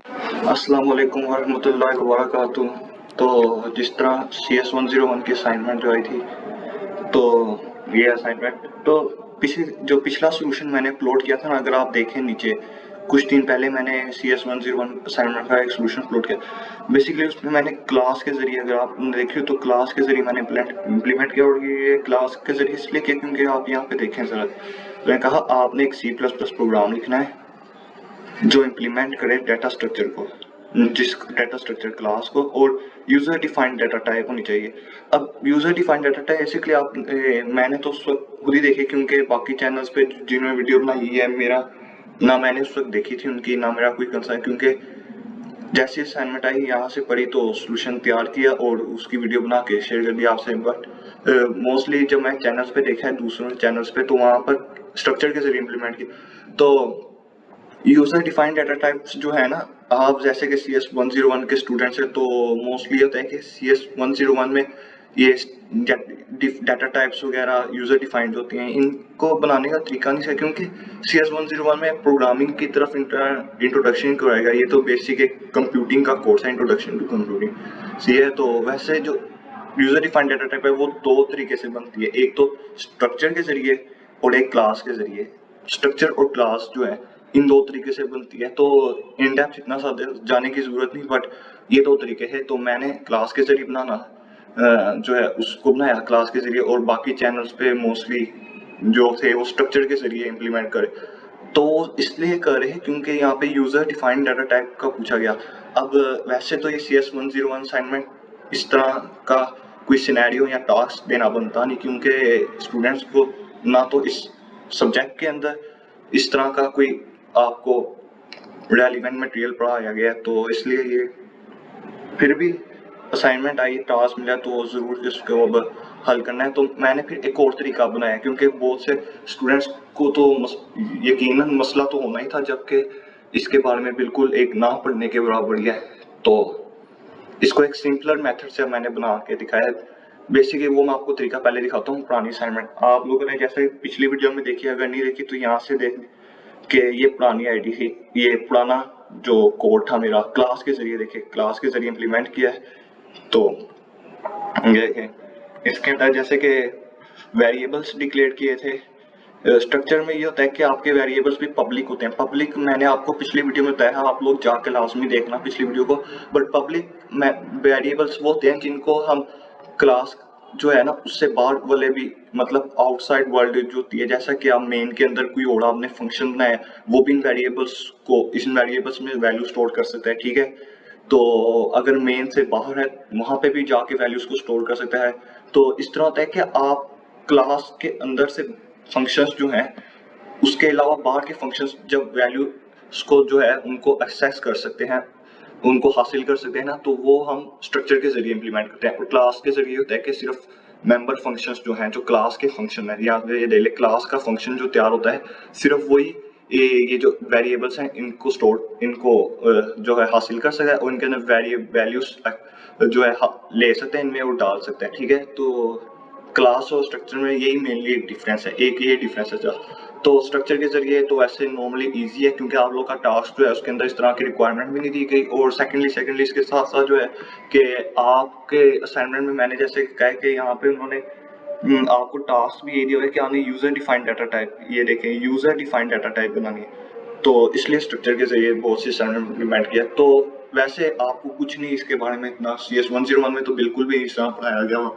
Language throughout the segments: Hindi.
अस्सलाम वालेकुम वरहमतुल्लाहि वबरकातुहू। तो जिस तरह CS101 की असाइनमेंट जो आई थी, तो ये असाइनमेंट तो पिछला सॉल्यूशन मैंने अपलोड किया था ना, अगर आप देखें नीचे कुछ दिन पहले मैंने CS101 असाइनमेंट का एक सॉल्यूशन अपलोड किया। बेसिकली उसमें मैंने क्लास के ज़रिए, अगर आप देखिए तो क्लास के ज़रिए मैंने इम्प्लीमेंट किया, और ये क्लास के ज़रिए इसलिए किया क्योंकि आप यहाँ पे देखें ज़रा, मैंने कहा आपने एक C++ प्रोग्राम लिखना है जो इम्प्लीमेंट करे डाटा स्ट्रक्चर को, जिस डाटा स्ट्रक्चर क्लास को, और यूजर डिफाइंड डाटा टाइप होनी चाहिए। अब user defined data type basically आप मैंने तो उस वक्त खुद ही देखे, क्योंकि बाकी चैनल्स पे जिन्होंने वीडियो बनाई है, मेरा ना मैंने उस वक्त देखी थी उनकी, ना मेरा कोई कंसर्न, क्योंकि जैसे असाइनमेंट आई यहाँ से पढ़ी तो सोल्यूशन तैयार किया और उसकी वीडियो बना के शेयर कर दिया आपसे। बट मोस्टली जब मैं चैनल्स पे देखा है दूसरों चैनल्स पे, तो वहाँ पर स्ट्रक्चर के जरिए इम्प्लीमेंट किया। तो यूजर डिफाइंड डाटा टाइप्स जो है ना, आप जैसे कि CS101 के स्टूडेंट्स हैं तो मोस्टली होता है कि CS101 में ये डाटा टाइप्स वगैरह यूजर डिफाइंड होती हैं। इनको बनाने का तरीका नहीं है, क्योंकि CS101 में प्रोग्रामिंग की तरफ इंट्रोडक्शन कराएगा। ये तो बेसिक एक कंप्यूटिंग का कोर्स है, इंट्रोडक्शन टू कंप्यूटिंग सी है। तो वैसे जो यूजर डिफाइंड डाटा टाइप है वो दो तरीके से बनती है, एक तो स्ट्रक्चर के जरिए और एक क्लास के जरिए। स्ट्रक्चर और क्लास जो है इन दो तरीके से बनती है, तो इन डेप्थ इतना सा जाने की जरूरत नहीं, बट ये दो तरीके हैं। तो मैंने क्लास के जरिए बनाना जो है उसको बनाया क्लास के जरिए, और बाकी चैनल्स पे मोस्टली जो थे वो स्ट्रक्चर के जरिए इम्प्लीमेंट करे। तो इसलिए कर रहे हैं क्योंकि यहाँ पे यूजर डिफाइंड डाटा टाइप का पूछा गया। अब वैसे तो ये CS101 असाइनमेंट इस तरह का कोई सिनेरियो या टास्क देना बनता नहीं, क्योंकि स्टूडेंट्स को ना तो इस सब्जेक्ट के अंदर इस तरह का कोई आपको रेलिवेंट मटेरियल पढ़ाया गया, तो इसलिए ये फिर भी असाइनमेंट आई, टास्क मिला तो ज़रूर इसको अब हल करना है। तो मैंने फिर एक और तरीका बनाया, क्योंकि बहुत से स्टूडेंट्स को तो यकीनन मसला तो होना ही था, जबकि इसके बारे में बिल्कुल एक ना पढ़ने के बराबर ही है। तो इसको एक सिंपलर मेथड से मैंने बना के दिखाया। बेसिकली वो मैं आपको तरीका पहले दिखाता हूँ। पुरानी असाइनमेंट आप लोगों ने जैसे पिछली वीडियो में देखी, अगर नहीं देखी तो यहाँ से देख कि ये पुरानी आईडी थी, ये पुराना जो कोड था मेरा क्लास के जरिए, देखिए क्लास के जरिए इम्प्लीमेंट किया है। तो ये इसके अंदर जैसे कि वेरिएबल्स डिक्लेयर किए थे। स्ट्रक्चर में ये होता है कि आपके वेरिएबल्स भी पब्लिक होते हैं। पब्लिक मैंने आपको पिछली वीडियो में बताया, आप लोग जाकर लाजमी देखना पिछली वीडियो को। बट पब्लिक वेरिएबल्स वो होते हैं जिनको हम क्लास जो है ना उससे बाहर वाले भी, मतलब आउटसाइड वर्ल्ड जो होती है, जैसा कि आप मेन के अंदर कोई और आपने फंक्शन बनाया वो भी इन वेरिएबल्स को, इन वेरिएबल्स में वैल्यू स्टोर कर सकता है, ठीक है। तो अगर मेन से बाहर है वहां पे भी जाके वैल्यूज को स्टोर कर सकता है। तो इस तरह होता है कि आप क्लास के अंदर से फंक्शंस जो हैं, उसके अलावा बाहर के फंक्शंस जब वैल्यूज को जो है उनको एक्सेस कर सकते हैं, उनको हासिल कर सकते हैं ना, तो वो हम स्ट्रक्चर के जरिए इम्प्लीमेंट करते हैं। और क्लास के जरिए होता है कि सिर्फ मेंबर फंक्शंस जो हैं, जो क्लास के फंक्शन है, या ये ले ले क्लास का फंक्शन जो तैयार होता है, सिर्फ वही ये जो वेरिएबल्स हैं इनको स्टोर, इनको जो है हासिल कर सकता है, और इनके अंदर वैल्यूज जो है ले सकते हैं इनमें और डाल सकते हैं, ठीक है। तो क्लास और स्ट्रक्चर में यही मेनली डिफरेंस है, एक ये डिफरेंस है। तो स्ट्रक्चर के जरिए तो वैसे नॉर्मली इजी है, क्योंकि आप लोग का टास्क जो है उसके अंदर इस तरह की रिक्वायरमेंट भी नहीं दी गई। और सेकेंडली इसके साथ साथ जो है कि आपके असाइनमेंट में मैंने जैसे कहा कि यहाँ पे उन्होंने आपको टास्क भी ये दिया है कि आपने यूजर डिफाइंड डाटा टाइप, ये देखें यूजर डिफाइंड डाटा टाइप बनानी है, तो इसलिए स्ट्रक्चर के जरिए बहुत सी असाइनमेंट इम्प्लीमेंट किया। तो वैसे आपको कुछ नहीं इसके बारे में इतना, CS101 में तो बिल्कुल भी इस तरह पढ़ाया गया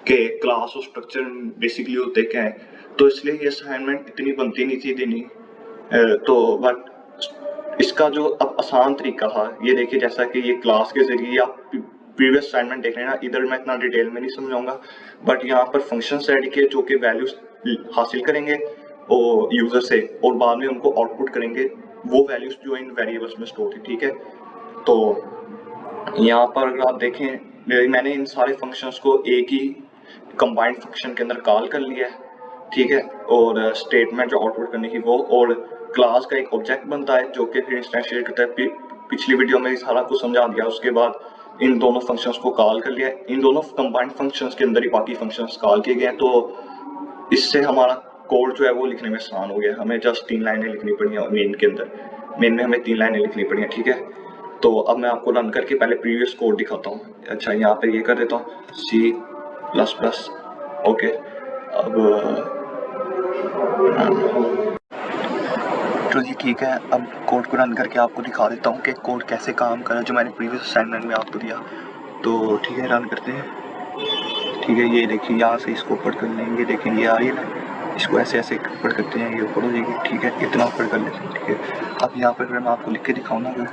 कि क्लास और स्ट्रक्चर बेसिकली होते क्या है, तो इसलिए ये असाइनमेंट इतनी बनती नहीं थी देनी। तो बट इसका जो अब आसान तरीका था, ये देखिए जैसा कि ये क्लास के जरिए आप प्रीवियस असाइनमेंट देख लेना, इधर मैं इतना डिटेल में नहीं समझाऊंगा, बट यहाँ पर फंक्शन ऐड किए जो कि वैल्यूज हासिल करेंगे और यूजर से, और बाद में उनको आउटपुट करेंगे वो वैल्यूज जो इन वेरिएबल्स में स्टोर थी, ठीक है। तो यहाँ पर अगर आप देखें, मैंने इन सारे फंक्शंस को एक ही कंबाइंड फंक्शन के अंदर कॉल कर लिया है, ठीक है। और स्टेटमेंट जो आउटपुट करने की वो, और क्लास का एक ऑब्जेक्ट बनता है जो कि फिर इंस्टेंशिएट करता है। पिछली वीडियो में सारा कुछ समझा दिया। उसके बाद इन दोनों फंक्शंस को कॉल कर लिया, इन दोनों कंबाइंड फंक्शंस के अंदर ही बाकी फंक्शंस कॉल किए गए हैं। तो इससे हमारा कोड जो है वो लिखने में आसान हो गया। हमें जस्ट 3 लाइनें लिखनी पड़ी हैं मेन के अंदर, मेन में हमें 3 लाइनें लिखनी पड़ी हैं, ठीक है। तो अब मैं आपको रन करके पहले प्रीवियस कोड दिखाता हूँ। अच्छा, यहाँ पे ये कर देता हूँ C++। ओके, अब तो जी ठीक है, अब कोड को रन करके आपको दिखा देता हूँ कि कोड कैसे काम कर रहा है जो मैंने प्रीवियस असाइनमेंट में आपको दिया। तो ठीक है, रन करते हैं। ठीक है, ये देखिए यहाँ से इसको ऊपर कर लेंगे, देखें ये आ रही है ना, इसको ऐसे ऐसे ऊपर करते हैं, ये ऊपर हो जाएगी। ठीक है, इतना ऊपर कर लेते हैं। ठीक है, अब यहाँ पर अगर मैं आपको लिख के दिखाऊँ ना, अगर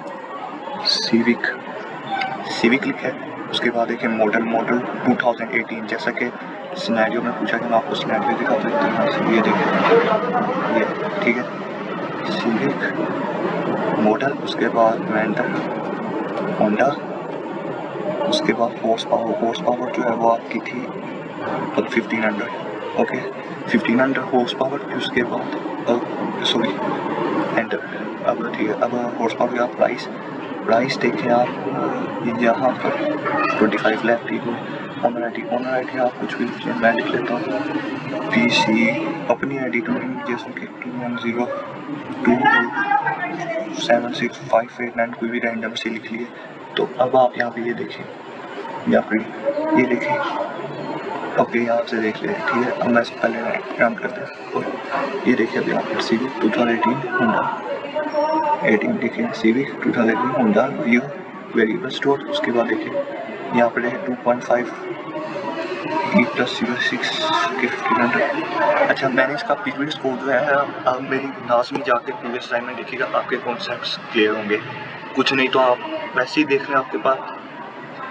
सिविक लिखा है, उसके बाद देखिए मॉडल 2018, जैसा कि सिनेरियो में पूछा कि मैं आपको सिनेरियो दिखा देता हूँ। ये देखिए, ये ठीक है, सिविक मॉडल, उसके बाद वेंडर होंडा, उसके बाद हॉर्स पावर जो है वो आपकी थी 1500। Okay, 1500 horse power. फिर उसके बाद सॉरी एंटर। अब ठीक है, अब हॉर्स पावर का प्राइस देखें आप, यहाँ पर 25 लाख ठीक है। ऑनर आई डी आप कुछ भी लिखिए, मैं लिख लेता हूँ PC अपनी आई डी जैसे कि 210276589, कोई भी रैंडम से लिख लिए। तो अब आप यहाँ पे ये देखिए, या फिर ये देखिए, ओके यहाँ से देख लें। ठीक है, अब मैं इससे पहले रन करते हैं। और ये देखिए, अब यहाँ पर Civic 2018 होंडा 18 देखिए, Civic 2018 Honda view variable store. उसके बाद देखिए यहाँ पर है 2.5 E+06 के 1500। अच्छा, मैंने इसका प्रीवियस कोड जो है, अब मेरी लाजमी जाके प्रीवियस असाइनमेंट देखिएगा, आपके कॉन्सेप्ट्स क्लियर होंगे। कुछ नहीं तो आप वैसे ही देख रहे हैं, आपके पास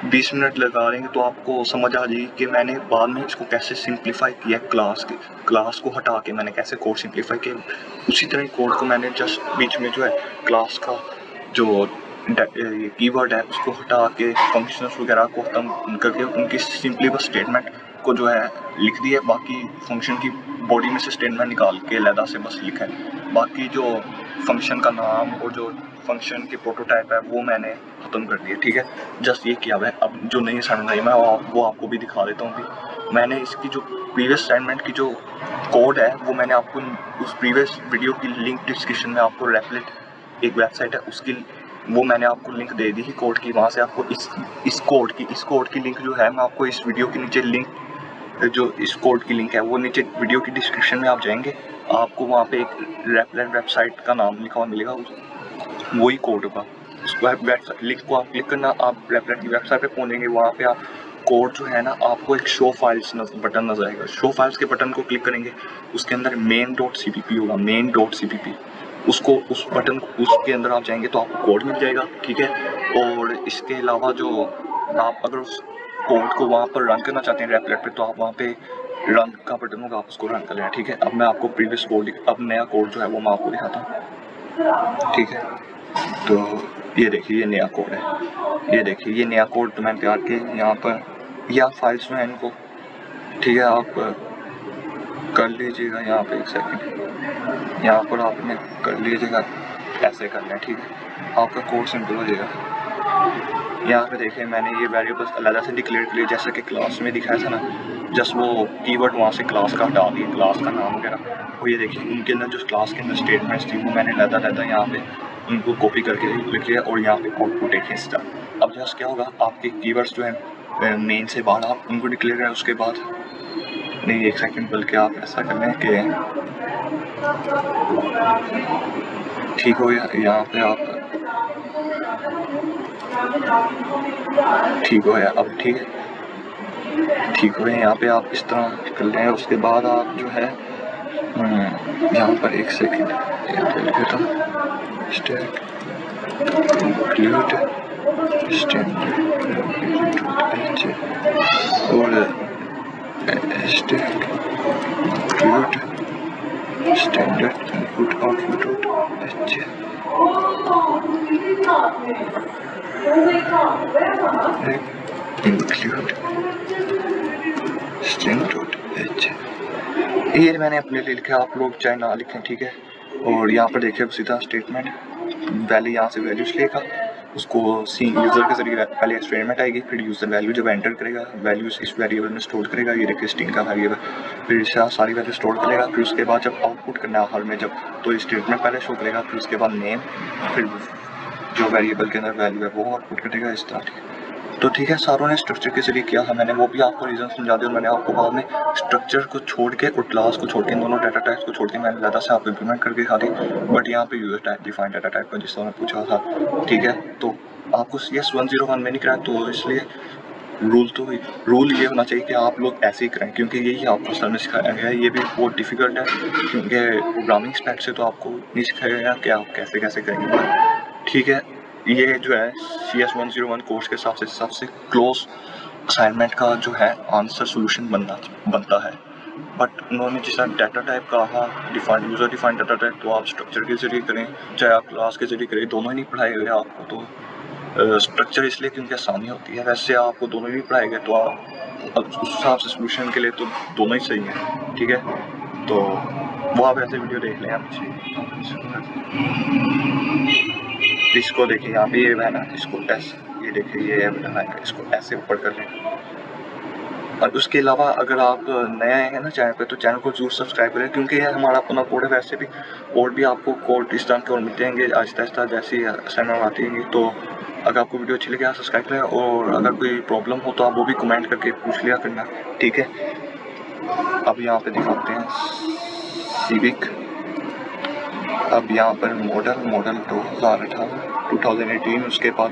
20 मिनट लगा लेंगे तो आपको समझ आ जाएगी कि मैंने बाद में इसको कैसे सिंप्लीफाई किया। क्लास को हटा के मैंने कैसे कोड सिंप्लीफाई किया। उसी तरह कोड को मैंने जस्ट बीच में जो है क्लास का जो कीवर्ड है उसको हटा के फंक्शंस वगैरह को खत्म करके उनकी सिंपली बस स्टेटमेंट को जो है लिख दिया। बाकी फंक्शन की बॉडी में से स्टेटमेंट निकाल के अलग से बस लिखा है। बाकी जो फंक्शन का नाम और जो फंक्शन की प्रोटोटाइप है वो मैंने ख़त्म कर दिया। ठीक है, जस्ट ये किया हुआ है। अब जो नहीं समझ आई मैं वो आपको भी दिखा देता हूँ कि मैंने इसकी जो प्रीवियस असाइनमेंट की जो कोड है वो मैंने आपको उस प्रीवियस वीडियो की लिंक डिस्क्रिप्शन में आपको रेपलेट एक वेबसाइट है उसकी वो मैंने आपको लिंक दे दी थी कोड की। वहाँ से आपको इस कोड की लिंक जो है मैं आपको इस वीडियो के नीचे लिंक, जो इस कोड की लिंक है वो नीचे वीडियो की डिस्क्रिप्शन में आप जाएंगे, आपको वहाँ पे एक रेपलेट वेबसाइट का नाम लिखा हुआ मिलेगा, वही कोड होगा। उस वेबसाइट लिंक को आप क्लिक करना, आप रेपलेट की वेबसाइट पे पहुँचेंगे। वहाँ पे आप कोड जो है ना, आपको एक शो फाइल्स बटन नजर आएगा। शो फाइल्स के बटन को क्लिक करेंगे, उसके अंदर main.cpp होगा, main.cpp। उसको उस बटन उसके अंदर आप जाएंगे तो आपको कोड मिल जाएगा। ठीक है, और इसके अलावा जो आप अगर उस कोड को वहाँ पर रन करना चाहते हैं रेपलेट पे, तो आप वहाँ पे रन का बटन होगा, आप उसको रन कर लेना। ठीक है, अब मैं आपको प्रीवियस कोड, अब नया कोड जो है वो मैं आपको दिखाता हूँ। ठीक है, तो ये देखिए ये नया कोड है। ये देखिए ये नया कोड तो मैंने तैयार किया। यहाँ पर या फाइल्स में इनको, ठीक है, आप कर लीजिएगा। यहाँ पे एक सेकंड, यहाँ पर आपने कर लीजिएगा, ऐसे करना है। ठीक है, आपका कोड सिंपल हो जाएगा। यहाँ पे देखिए मैंने ये वेरिएबल्स अलग से डिक्लेयर कर लिए, जैसा कि क्लास में दिखाया था ना, जस्ट वो कीवर्ड वहाँ से क्लास का हटा दिया, क्लास का नाम वगैरह। और ये देखिए उनके अंदर जो क्लास के अंदर स्टेटमेंट्स थी वो मैंने लहदा यहाँ पे उनको कॉपी करके लिख लिया। और यहाँ पे आउटपुट देखिए इसका। अब जस्ट क्या होगा, आपके कीवर्ड्स जो है मेन से बाहर आप उनको डिक्लेयर करें। उसके बाद नहीं, एक सेकंड, बल्कि आप ऐसा कर लें कि ठीक हो गया। यहाँ पे आप ठीक हो गया, अब ठीक है, ठीक हो गया। यहाँ पे आप इस तरह कर लें। उसके बाद आप जो है यहाँ पर एक सेकंड लिखता हूँ, स्टैक इंक्लूड स्टैंडर्ड और stack include standard input output dot include string dot H. ये मैंने अपने लिए लिखा, आप लोग चाहे ना लिखें। ठीक है, और यहाँ पर देखिए सीधा स्टेटमेंट वैल्यू, यहाँ से वैल्यूज लेगा, उसको सी यूज़र के जरिए पहले स्टेटमेंट आएगी, फिर यूज़र वैल्यू जब एंटर करेगा वैल्यूज इस वेरिएबल में स्टोर करेगा। ये देखिए स्ट्रिंग का वेरिएबल, फिर इससे सारी वैल्यू स्टोर करेगा। फिर उसके बाद जब आउटपुट करना है हर में जब, तो स्टेटमेंट पहले शो करेगा, फिर उसके बाद नेम, फिर जो वेरिएबल के अंदर वैल्यू है वो आउटपुट करेगा इस तरह। ठीक है, तो ठीक है, सारों ने स्ट्रक्चर के जरिए किया था, मैंने वो भी आपको रीज़न समझा दिया। और मैंने आपको बाद में स्ट्रक्चर को छोड़ के और क्लास को छोड़ के, इन दोनों डाटा टाइप्स को छोड़ के मैंने ज़्यादा से आपको इम्प्लीमेंट करके खा दी। बट यहाँ पे user type defined data type का जिस तरह पूछा था, ठीक है, तो आपको CS101 में नहीं कराया, तो इसलिए रूल ये होना चाहिए कि आप लोग ऐसे ही करें, क्योंकि यही आपको सर ने सिखाया गया है। ये भी बहुत डिफ़िकल्ट है, क्योंकि प्रोग्रामिंग स्पेक्ट से तो आपको नहीं सिखाया गया कि आप कैसे कैसे करेंगे। ठीक है, ये जो है CS101 कोर्स के हिसाब से सबसे क्लोज असाइनमेंट का जो है आंसर सोल्यूशन बनता है। बट उन्होंने जैसा डाटा टाइप कहा, defined user defined data type, तो आप स्ट्रक्चर के जरिए करें चाहे आप क्लास के जरिए करें, दोनों ही नहीं पढ़ाए गए आपको। तो स्ट्रक्चर इसलिए क्योंकि आसानी होती है, वैसे आपको दोनों ही पढ़ाए गए, तो आप उस हिसाब से सोल्यूशन के लिए तो दोनों ही सही हैं। ठीक है, तो वो आप ऐसे वीडियो देख लें आप। इसको देखिए, यहाँ पे ये है ना, इसको ऐसे, ये देखिए ये है, इसको ऐसे ऊपर कर लें। और उसके अलावा अगर आप नए आए हैं ना चैनल पे, तो चैनल को जरूर सब्सक्राइब करें, क्योंकि ये हमारा अपना कोड है। वैसे भी और भी आपको कोड इस तरह के और मिलते हैं आहिस्ता आहिस्ता जैसी असाइनमेंट आती है। तो अगर आपको वीडियो अच्छी लगे आप सब्सक्राइब करें, और अगर कोई प्रॉब्लम हो तो आप वो भी कमेंट करके पूछ लिया करना। ठीक है, अब यहाँ पे दिखाते हैं सिविक। अब यहाँ पर मॉडल 2018, उसके बाद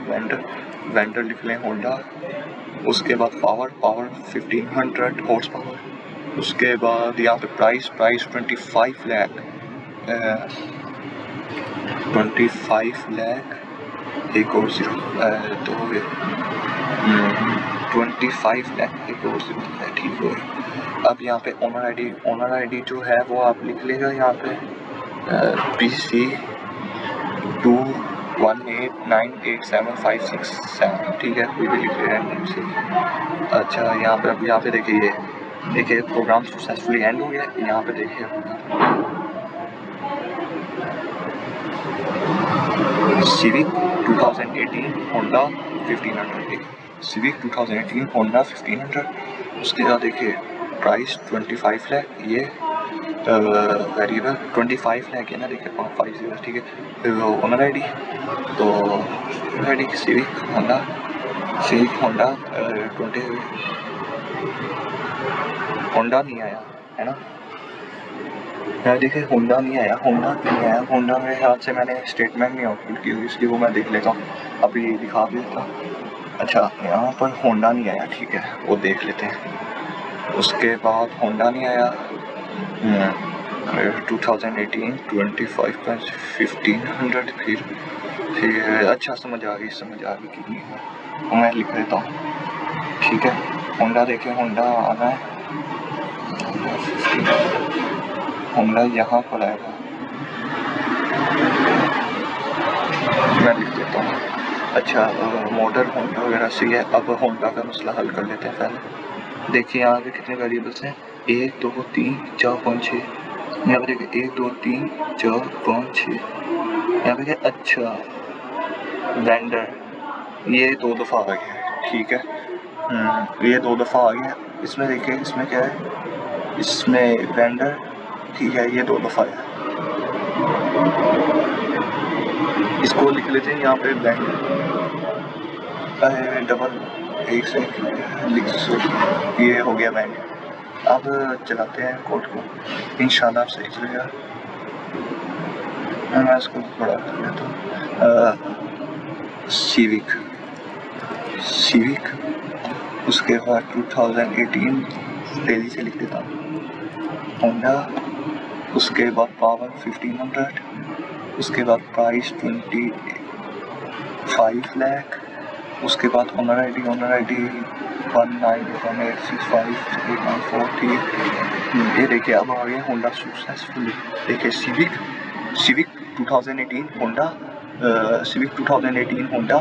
वेंडर लिख लें होंडा, उसके बाद पावर 1500 हॉर्स पावर, उसके बाद यहाँ पे प्राइस 25 लाख 25 लाख, एक और जीरो तो 25 लाख एक और जीरो है। ठीक है, अब यहाँ पे ओनर आईडी जो है वो आप लिख लेगा यहाँ पे PC 218987567। ठीक है, कोई भी लिख ले रैंडम से। अच्छा, यहाँ पे देखिए प्रोग्राम सक्सेसफुली एंड हो गया। यहाँ पे देखिए सिविक 2018 होंडा 1500, सिविक 2018 होंडा 1500। उसके बाद देखिए प्राइस 25 लाख, ये वेरिएबल 25 लाख है ना, देखिए 50। ठीक है, फिर ओनर आईडी, तो आईडी सिविक होंडा 20 होंडा नहीं आया है ना, देखिए होंडा नहीं आया, होंडा मेरे ख्याल से मैंने स्टेटमेंट नहीं आउटपुट की हुई, इसलिए वो मैं देख लेता हूँ, अभी दिखा भी देता। अच्छा, यहाँ पर होंडा नहीं आया, ठीक है, वो देख लेते हैं। उसके बाद होंडा नहीं आया 2018 25 + 1500, फिर अच्छा समझ आ गई कितनी है, मैं लिख देता हूँ। ठीक है, होंडा देखिए, होंडा आना है, होंडा यहाँ पर आएगा, मैं लिख देता हूँ। अच्छा, मॉडल होंडा वगैरह सही है। अब होंडा का मसला हल कर लेते हैं पहले। देखिए यहाँ पे कितने वेरिएबल्स हैं, 1 2 3 4 5 6। यहाँ पे देखिए 1 2 3 4 5 6। यहाँ पे अच्छा वेंडर, ये 2 दफ़ा आ गया। ठीक है, ये 2 दफ़ा आ गया। इसमें देखिए, इसमें क्या है, इसमें वेंडर, ठीक है, ये 2 दफ़ा है। इसको लिख लेते हैं यहाँ पे वेंडर डबल, एक से ये हो गया वेंडर। अब चलाते हैं कोड को, इंशाल्लाह सही चलेगा। मैं इसको बड़ा कर लेता हूँ, सिविक, उसके बाद 2018 पहले से लिख देता हूँ, होंडा, उसके बाद पावर 1500, उसके बाद प्राइस 25 लाख, उसके बाद ओनर आईडी 1918658943। ये देखिए अब आ गया होंडा सक्सेसफुली। देखिए सिविक 2018 होंडा, सिविक 2018 होंडा,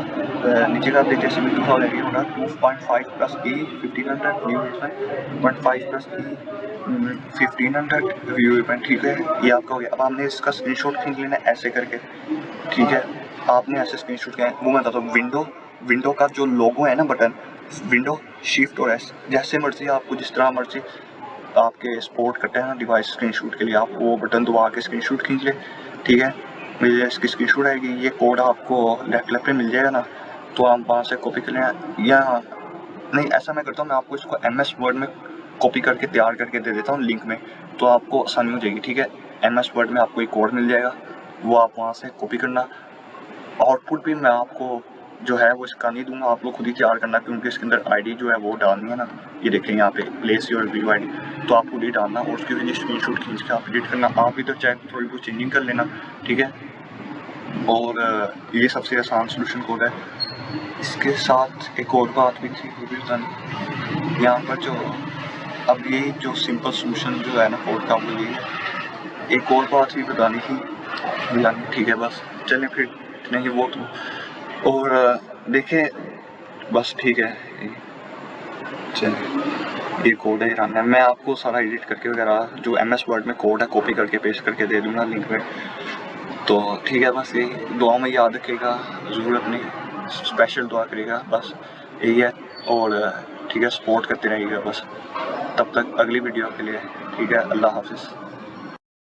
नीचे का देखिए civic 2018 Honda 2.5 + E 1500 view event, 0.5 + E 1500 view event. ठीक है, ये आपका हो गया। अब हमने इसका स्क्रीनशॉट खींच लेना ऐसे करके। ठीक है, आपने ऐसे स्क्रीनशॉट किया, वो मैं बताता हूँ। विंडो का जो लोगो है ना, बटन, विंडो शिफ्ट और एस, जैसे मर्जी आपको जिस तरह मर्जी आपके सपोर्ट करते हैं ना डिवाइस स्क्रीनशॉट के लिए, आप वो बटन दबा के स्क्रीनशॉट खींच ले। ठीक है, मुझे इसकी स्क्रीनशॉट आएगी, ये कोड आपको लेफ्ट पे मिल जाएगा ना, तो आप वहाँ से कॉपी कर लें। या नहीं, ऐसा मैं करता हूँ, मैं आपको इसको MS वर्ड में कॉपी करके तैयार करके दे देता हूँ लिंक में, तो आपको आसानी हो जाएगी। ठीक है, MS वर्ड में आपको एक कोड मिल जाएगा, वो आप वहाँ से कॉपी करना। आउटपुट भी मैं आपको जो है वो इसका नहीं दूंगा, आप लोग खुद ही तैयार करना, क्योंकि इसके अंदर ID जो है वो डालनी है ना। ये देखें यहाँ पे प्लेस योर व्यू ID, तो आप खुद ही डालना और उसकी वजह स्क्रीनशॉट खींच के आप एडिट करना। आप इधर चाहे थोड़ी बहुत चेंजिंग कर लेना, ठीक है। और ये सबसे आसान सोल्यूशन कोड है। इसके साथ एक और बात भी थी, वो भी बतानी यहाँ पर जो अब ये जो सिंपल सोल्यूशन जो है ना कोड का, वो ये एक और बात भी बतानी थी, ठीक है। बस चलें फिर, नहीं वो तो और देखें, बस ठीक है। चलिए, ये कोड है रन है, मैं आपको सारा एडिट करके वगैरह जो MS वर्ड में कोड है कॉपी करके पेस्ट करके दे दूँगा लिंक में। तो ठीक है, बस यही दुआ में याद रखिएगा, ज़रूर अपनी स्पेशल दुआ करिएगा, बस यही है। और ठीक है, सपोर्ट करते रहिएगा बस। तब तक अगली वीडियो के लिए, ठीक है, अल्लाह हाफिज़।